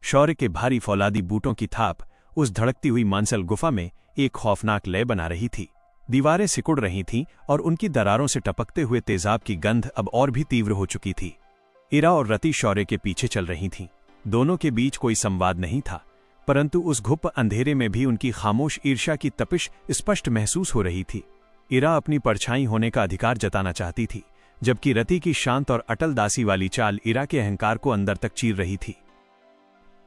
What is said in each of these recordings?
शौर्य के भारी फौलादी बूटों की थाप उस धड़कती हुई मांसल गुफा में एक खौफनाक लय बना रही थी। दीवारें सिकुड़ रही थीं और उनकी दरारों से टपकते हुए तेजाब की गंध अब और भी तीव्र हो चुकी थी। इरा और रति शौर्य के पीछे चल रही थीं। दोनों के बीच कोई संवाद नहीं था, परंतु उस घुप अंधेरे में भी उनकी खामोश ईर्ष्या की तपिश स्पष्ट महसूस हो रही थी। इरा अपनी परछाई होने का अधिकार जताना चाहती थी, जबकि रति की शांत और अटल दासी वाली चाल इरा के अहंकार को अंदर तक चीर रही थी।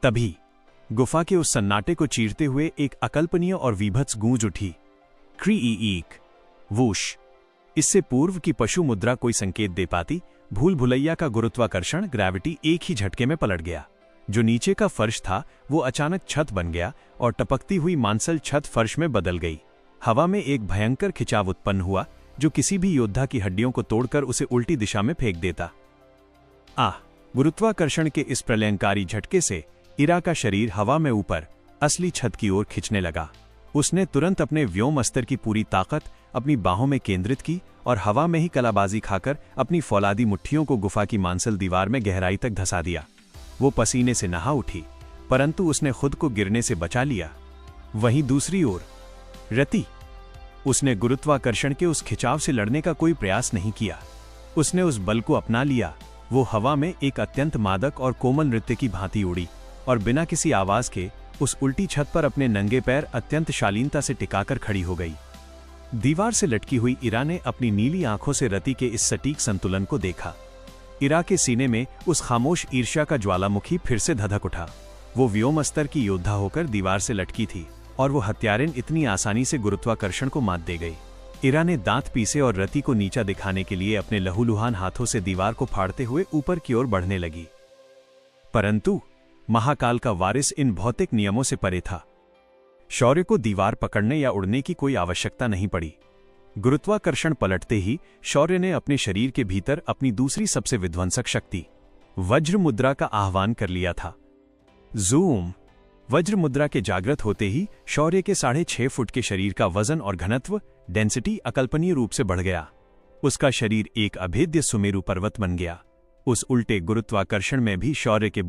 तभी गुफा के उस सन्नाटे को चीरते हुए एक अकल्पनीय और वीभत्स गूंज उठी। क्री-ई-ईक, वूश। इससे पूर्व की पशु मुद्रा कोई संकेत दे पाती, भूल भुलैया का गुरुत्वाकर्षण ग्रेविटी एक ही झटके में पलट गया। जो नीचे का फर्श था वो अचानक छत बन गया और टपकती हुई मांसल छत फर्श में बदल गई। हवा में एक भयंकर खिंचाव उत्पन्न हुआ जो किसी भी योद्धा की हड्डियों को तोड़कर उसे उल्टी दिशा में फेंक देता। गुरुत्वाकर्षण के इस प्रलयंकारी झटके से इरा का शरीर हवा में ऊपर असली छत की ओर खिंचने लगा। उसने तुरंत अपने व्योम अस्त्र की पूरी ताकत अपनी बाहों में केंद्रित की और हवा में ही कलाबाजी खाकर अपनी फौलादी मुट्ठियों को गुफा की मांसल दीवार में गहराई तक धंसा दिया। वो पसीने से नहा उठी, परंतु उसने खुद को गिरने से बचा लिया। वहीं दूसरी ओर रति, उसने गुरुत्वाकर्षण के उस खिंचाव से लड़ने का कोई प्रयास नहीं किया। उसने उस बल को अपना लिया। वो हवा में एक अत्यंत मादक और कोमल नृत्य की भांति उड़ी और बिना किसी आवाज के उस उल्टी छत पर अपने नंगे पैर अत्यंत शालीनता से टिकाकर खड़ी हो गई। दीवार से लटकी हुई इरा ने अपनी नीली आंखों से रति के इस सटीक संतुलन को देखा। इरा के सीने में उस खामोश ईर्ष्या का ज्वालामुखी फिर से धधक उठा। वो व्योम स्तर की योद्धा होकर दीवार से लटकी थी और वो हत्यारिन इतनी आसानी से गुरुत्वाकर्षण को मात दे गई। इरा ने दांत पीसे और रति को नीचा दिखाने के लिए अपने लहूलुहान हाथों से दीवार को फाड़ते हुए ऊपर की ओर बढ़ने लगी। परंतु महाकाल का वारिस इन भौतिक नियमों से परे था। शौर्य को दीवार पकड़ने या उड़ने की कोई आवश्यकता नहीं पड़ी। गुरुत्वाकर्षण पलटते ही शौर्य ने अपने शरीर के भीतर अपनी दूसरी सबसे विध्वंसक शक्ति वज्र मुद्रा का आह्वान कर लिया था। जूम। वज्र मुद्रा के जागृत होते ही शौर्य के 6.5 फुट के शरीर का वजन और घनत्व डेंसिटी अकल्पनीय रूप से बढ़ गया। उसका शरीर एक अभेद्य सुमेरु पर्वत बन गया। उस उल्टे गुरुत्वाकर्षण में भी शौर्य के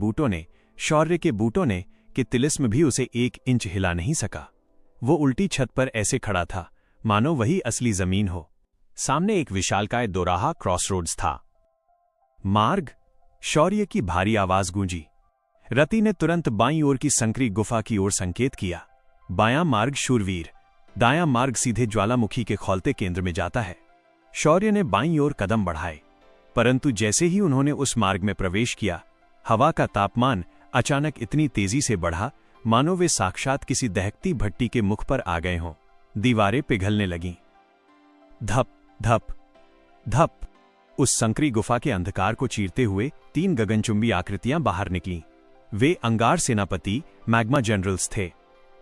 बूटों ने कि तिलिस्म भी उसे 1 इंच हिला नहीं सका। वो उल्टी छत पर ऐसे खड़ा था मानो वही असली जमीन हो। सामने एक विशालकाय दोराहा क्रॉसरोड्स था। मार्ग। शौर्य की भारी आवाज गूंजी। रति ने तुरंत बाईं ओर की संकरी गुफा की ओर संकेत किया। बायां मार्ग शूरवीर, दायां मार्ग सीधे ज्वालामुखी के खौलते केंद्र में जाता है। शौर्य ने बाईं ओर कदम बढ़ाए, परंतु जैसे ही उन्होंने उस मार्ग में प्रवेश किया, हवा का तापमान अचानक इतनी तेजी से बढ़ा मानो वे साक्षात किसी दहकती भट्टी के मुख पर आ गए हों। दीवारें पिघलने लगीं। धप धप धप। उस संकरी गुफा के अंधकार को चीरते हुए 3 गगनचुंबी आकृतियां बाहर निकलीं। वे अंगार सेनापति मैग्मा जनरल्स थे।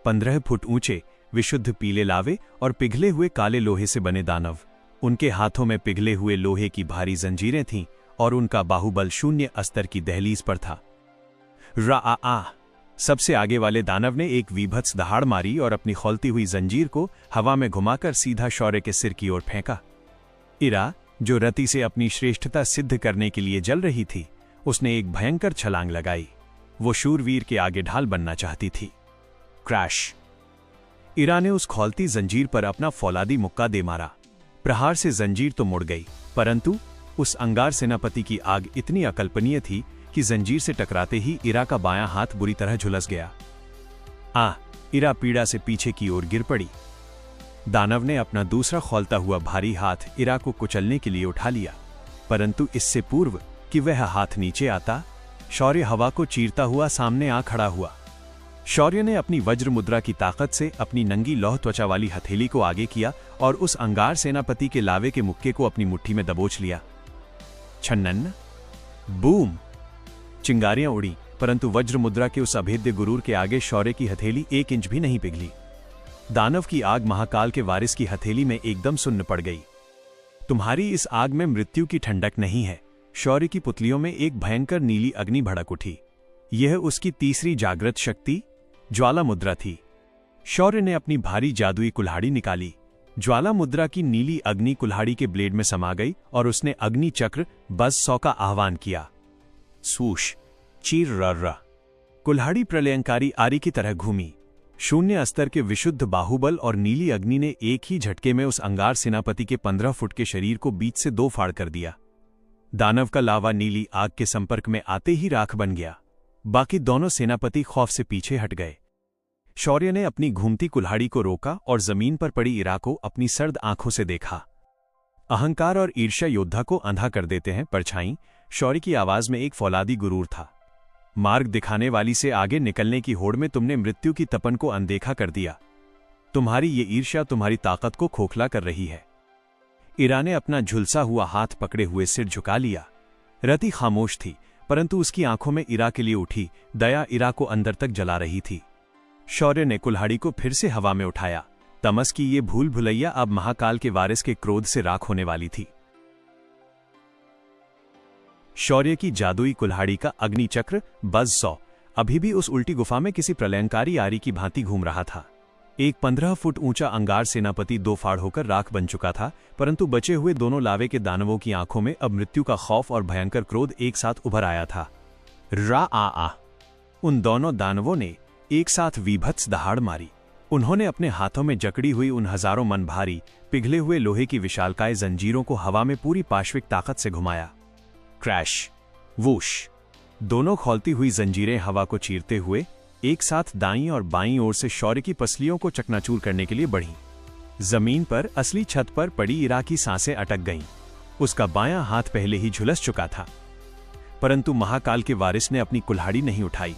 15 फुट ऊंचे, विशुद्ध पीले लावे और पिघले हुए काले लोहे से बने दानव। उनके हाथों में पिघले हुए लोहे की भारी जंजीरें थीं और उनका बाहुबल शून्य अस्तर की दहलीज पर था। रा। सबसे आगे वाले दानव ने एक वीभत्स दहाड़ मारी और अपनी खौलती हुई जंजीर को हवा में घुमाकर सीधा शौर्य के सिर की ओर फेंका। इरा, जो रति से अपनी श्रेष्ठता सिद्ध करने के लिए जल रही थी, उसने एक भयंकर छलांग लगाई। वो शूरवीर के आगे ढाल बनना चाहती थी। क्रैश। इरा ने उस खौलती जंजीर पर अपना फौलादी मुक्का दे मारा। प्रहार से जंजीर तो मुड़ गई, परंतु उस अंगार सेनापति की आग इतनी अकल्पनीय थी कि जंजीर से टकराते ही इरा का बायां हाथ बुरी तरह झुलस गया। इरा पीड़ा से पीछे की ओर गिर पड़ी। दानव ने अपना दूसरा खौलता हुआ भारी हाथ इरा को कुचलने के लिए उठा लिया, परंतु इससे पूर्व कि वह हाथ नीचे आता, शौर्य हवा को चीरता हुआ सामने आ खड़ा हुआ। शौर्य ने अपनी वज्र मुद्रा की ताकत से अपनी नंगी लौह त्वचा वाली हथेली को आगे किया और उस अंगार सेनापति के लावे के मुक्के को अपनी मुट्ठी में दबोच लिया। छन्नन। बूम। चिंगारियां उड़ी, परंतु वज्र मुद्रा के उस अभेद्य गुरूर के आगे शौर्य की हथेली 1 इंच भी नहीं पिघली। दानव की आग महाकाल के वारिस की हथेली में एकदम सुन्न पड़ गई। तुम्हारी इस आग में मृत्यु की ठंडक नहीं है। शौर्य की पुतलियों में एक भयंकर नीली अग्नि भड़क उठी। यह उसकी तीसरी जागृत शक्ति ज्वाला मुद्रा थी। शौर्य ने अपनी भारी जादुई कुल्हाड़ी निकाली। ज्वाला मुद्रा की नीली अग्नि कुल्हाड़ी के ब्लेड में समा गई और उसने अग्नि चक्र बज़ 100 का आह्वान किया। सूश। चीर रर्रा। कुल्हाड़ी प्रलयंकारी आरी की तरह घूमी। शून्य स्तर के विशुद्ध बाहुबल और नीली अग्नि ने एक ही झटके में उस अंगार सेनापति के 15 फुट के शरीर को बीच से 2 फाड़ कर दिया। दानव का लावा नीली आग के संपर्क में आते ही राख बन गया। बाकी दोनों सेनापति खौफ से पीछे हट गए। शौर्य ने अपनी घूमती कुल्हाड़ी को रोका और जमीन पर पड़ी इरा को अपनी सर्द आंखों से देखा। अहंकार और ईर्ष्या योद्धा को अंधा कर देते हैं। परछाई शौर्य की आवाज में एक फौलादी गुरूर था। मार्ग दिखाने वाली से आगे निकलने की होड़ में तुमने मृत्यु की तपन को अनदेखा कर दिया। तुम्हारी ये ईर्ष्या तुम्हारी ताकत को खोखला कर रही है। इरा ने अपना झुलसा हुआ हाथ पकड़े हुए सिर झुका लिया। रति खामोश थी, परंतु उसकी आंखों में इरा के लिए उठी दया इरा को अंदर तक जला रही थी। शौर्य ने कुल्हाड़ी को फिर से हवा में उठाया। तमस की ये भूल भुलैया अब महाकाल के वारिस के क्रोध से राख होने वाली थी। शौर्य की जादुई कुल्हाड़ी का अग्निचक्र बज़-100 अभी भी उस उल्टी गुफा में किसी प्रलयंकारी आरी की भांति घूम रहा था। एक 15 फुट ऊंचा अंगार सेनापति 2 फाड़ होकर राख बन चुका था, परंतु बचे हुए दोनों लावे के दानवों की आंखों में अब मृत्यु का खौफ और भयंकर क्रोध एक साथ उभर आया था। रा उन दोनों दानवों ने एक साथ वीभत्स दहाड़ मारी। उन्होंने अपने हाथों में जकड़ी हुई उन हजारों मन भारी पिघले हुए लोहे की विशालकाय जंजीरों को हवा में पूरी पाश्विक ताकत से घुमाया। क्रैश, वूश, दोनों खौलती हुई जंजीरें हवा को चीरते हुए एक साथ दाईं और बाईं ओर से शौर्य की पसलियों को चकनाचूर करने के लिए बढ़ीं। जमीन पर असली छत पर पड़ी इरा की सांसें अटक गईं। उसका बायां हाथ पहले ही झुलस चुका था, परंतु महाकाल के वारिस ने अपनी कुल्हाड़ी नहीं उठाई।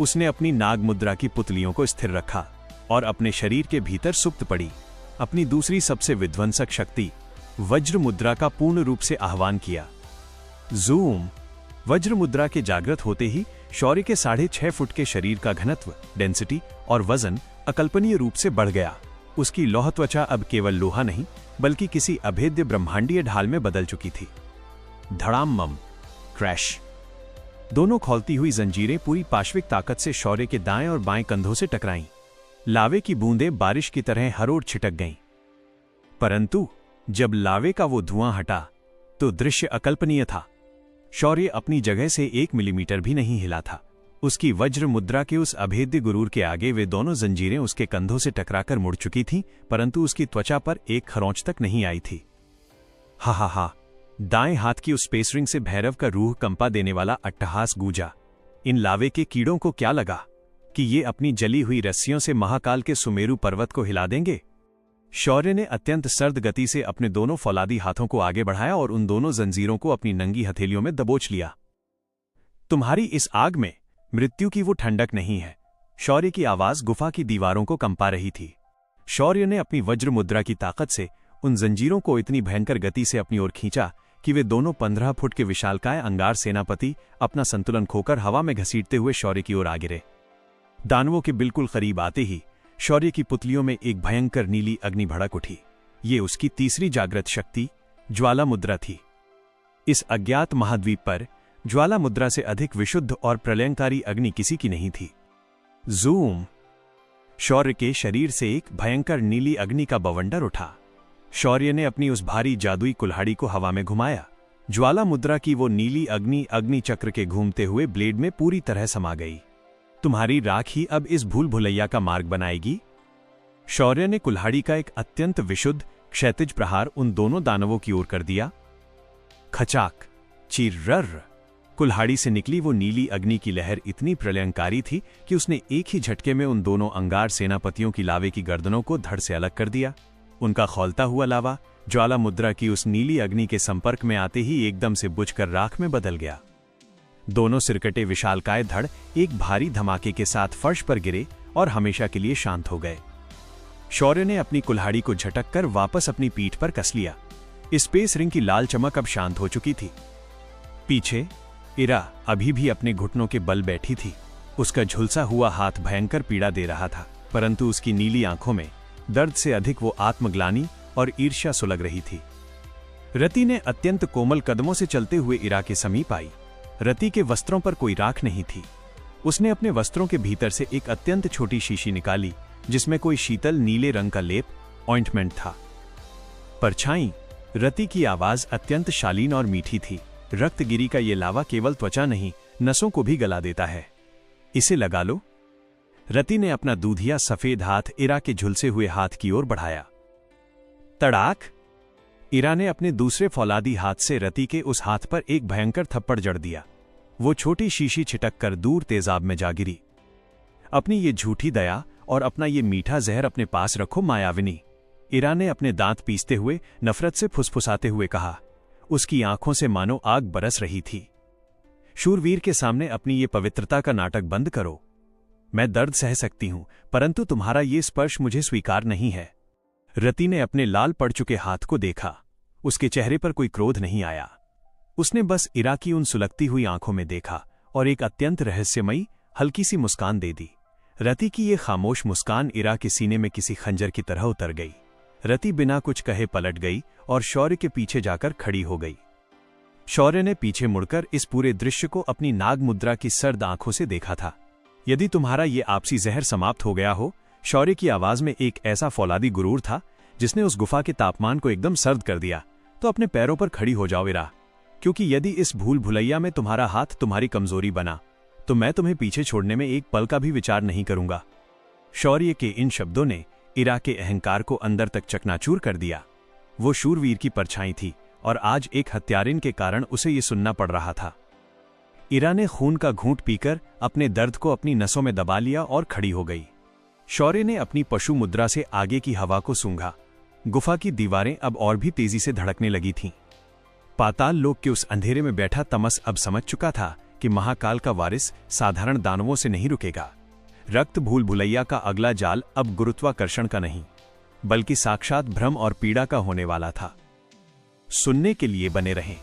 उसने अपनी नाग मुद्रा की पुतलियों को स्थिर रखा और अपने शरीर के भीतर सुप्त पड़ी अपनी दूसरी सबसे विध्वंसक शक्ति वज्र मुद्रा का पूर्ण रूप से आह्वान किया। जूम, वज्र मुद्रा के जागृत होते ही शौर्य के 6.5 फुट के शरीर का घनत्व, डेंसिटी और वजन अकल्पनीय रूप से बढ़ गया। उसकी लौह त्वचा अब केवल लोहा नहीं बल्कि किसी अभेद्य ब्रह्मांडीय ढाल में बदल चुकी थी। धड़ाम, क्रैश, दोनों खौलती हुई जंजीरें पूरी पाश्विक ताकत से शौर्य के दाएं और बाएं कंधों से टकराईं। लावे की बूंदें बारिश की तरह हर ओर छिटक गईं। परंतु जब लावे का वो धुआं हटा तो दृश्य अकल्पनीय था। शौर्य अपनी जगह से 1 मिलीमीटर भी नहीं हिला था। उसकी वज्र मुद्रा के उस अभेद्य गुरूर के आगे वे दोनों जंजीरें उसके कंधों से टकराकर मुड़ चुकी थीं, परंतु उसकी त्वचा पर एक खरोंच तक नहीं आई थी। हा, दाएं हाथ की उस स्पेसरिंग से भैरव का रूह कंपा देने वाला अट्टहास गूंजा। इन लावे के कीड़ों को क्या लगा कि ये अपनी जली हुई रस्सियों से महाकाल के सुमेरु पर्वत को हिला देंगे। शौर्य ने अत्यंत सर्द गति से अपने दोनों फौलादी हाथों को आगे बढ़ाया और उन दोनों जंजीरों को अपनी नंगी हथेलियों में दबोच लिया। तुम्हारी इस आग में मृत्यु की वो ठंडक नहीं है। शौर्य की आवाज गुफा की दीवारों को कंपा रही थी। शौर्य ने अपनी वज्र मुद्रा की ताकत से उन जंजीरों को इतनी भयंकर गति से अपनी ओर खींचा कि वे दोनों 15 फुट के विशालकाय अंगार सेनापति अपना संतुलन खोकर हवा में घसीटते हुए शौर्य की ओर आ गिरे। दानवों के बिल्कुल करीब आते ही शौर्य की पुतलियों में एक भयंकर नीली अग्नि भड़क उठी। ये उसकी तीसरी जागृत शक्ति ज्वाला मुद्रा थी। इस अज्ञात महाद्वीप पर ज्वाला मुद्रा से अधिक विशुद्ध और प्रलयंकारी अग्नि किसी की नहीं थी। जूम, शौर्य के शरीर से एक भयंकर नीली अग्नि का बवंडर उठा। शौर्य ने अपनी उस भारी जादुई कुल्हाड़ी को हवा में घुमाया। ज्वाला मुद्रा की वो नीली अग्नि अग्नि चक्र के घूमते हुए ब्लेड में पूरी तरह समा गई। तुम्हारी राख ही अब इस भूल भुलैया का मार्ग बनाएगी। शौर्य ने कुल्हाड़ी का एक अत्यंत विशुद्ध क्षैतिज प्रहार उन दोनों दानवों की ओर कर दिया। खचाक, चिर्रर्र, कुल्हाड़ी से निकली वो नीली अग्नि की लहर इतनी प्रलयंकारी थी कि उसने एक ही झटके में उन दोनों अंगार सेनापतियों की लावे की गर्दनों को धड़ से अलग कर दिया। उनका खौलता हुआ लावा ज्वाला मुद्रा की उस नीली अग्नि के संपर्क में आते ही एकदम से बुझकर राख में बदल गया। दोनों सिरकटे विशालकाय धड़ एक भारी धमाके के साथ फर्श पर गिरे और हमेशा के लिए शांत हो गए। शौर्य ने अपनी कुल्हाड़ी को झटक कर वापस अपनी पीठ पर कस लिया। स्पेस रिंग की लाल चमक अब शांत हो चुकी थी। पीछे इरा अभी भी अपने घुटनों के बल बैठी थी। उसका झुलसा हुआ हाथ भयंकर पीड़ा दे रहा था, परंतु उसकी नीली आंखों में दर्द से अधिक वो आत्मग्लानि और ईर्ष्या सुलग रही थी। रति ने अत्यंत कोमल कदमों से चलते हुए इरा के समीप आई। रति के वस्त्रों पर कोई राख नहीं थी। उसने अपने वस्त्रों के भीतर से एक अत्यंत छोटी शीशी निकाली जिसमें कोई शीतल नीले रंग का लेप, ऑइंटमेंट था। परछाई, रति की आवाज अत्यंत शालीन और मीठी थी। रक्तगिरी का ये लावा केवल त्वचा नहीं, नसों को भी गला देता है। इसे लगा लो। रति ने अपना दूधिया सफेद हाथ इरा के झुलसे हुए हाथ की ओर बढ़ाया। तड़ाक! इरा ने अपने दूसरे फौलादी हाथ से रति के उस हाथ पर एक भयंकर थप्पड़ जड़ दिया। वो छोटी शीशी छिटक कर दूर तेजाब में जा गिरी। अपनी ये झूठी दया और अपना ये मीठा जहर अपने पास रखो मायाविनी, इरा ने अपने दांत पीसते हुए नफरत से फुसफुसाते हुए कहा। उसकी आंखों से मानो आग बरस रही थी। शूरवीर के सामने अपनी ये पवित्रता का नाटक बंद करो। मैं दर्द सह सकती हूं, परंतु तुम्हारा ये स्पर्श मुझे स्वीकार नहीं है। रति ने अपने लाल पड़ चुके हाथ को देखा। उसके चेहरे पर कोई क्रोध नहीं आया। उसने बस इरा की उन सुलगती हुई आंखों में देखा और एक अत्यंत रहस्यमयी हल्की सी मुस्कान दे दी। रति की ये खामोश मुस्कान इरा के सीने में किसी खंजर की तरह उतर गई। रति बिना कुछ कहे पलट गई और शौर्य के पीछे जाकर खड़ी हो गई। शौर्य ने पीछे मुड़कर इस पूरे दृश्य को अपनी नाग मुद्रा की सर्द आंखों से देखा था। यदि तुम्हारा ये आपसी जहर समाप्त हो गया हो, शौर्य की आवाज में एक ऐसा फौलादी गुरूर था जिसने उस गुफा के तापमान को एकदम सर्द कर दिया, तो अपने पैरों पर खड़ी हो जाओ इरा, क्योंकि यदि इस भूल भुलैया में तुम्हारा हाथ तुम्हारी कमजोरी बना तो मैं तुम्हें पीछे छोड़ने में एक पल का भी विचार नहीं करूंगा। शौर्य के इन शब्दों ने इरा के अहंकार को अंदर तक चकनाचूर कर दिया। वो शूरवीर की परछाई थी और आज एक हत्यारिन के कारण उसे ये सुनना पड़ रहा था। इरा ने खून का घूंट पीकर अपने दर्द को अपनी नसों में दबा लिया और खड़ी हो गई। शौर्य ने अपनी पशु मुद्रा से आगे की हवा को सूंघा। गुफा की दीवारें अब और भी तेजी से धड़कने लगी थीं। पाताल लोक के उस अंधेरे में बैठा तमस अब समझ चुका था कि महाकाल का वारिस साधारण दानवों से नहीं रुकेगा। रक्त भूल भुलैया का अगला जाल अब गुरुत्वाकर्षण का नहीं, बल्कि साक्षात भ्रम और पीड़ा का होने वाला था। सुनने के लिए बने रहें।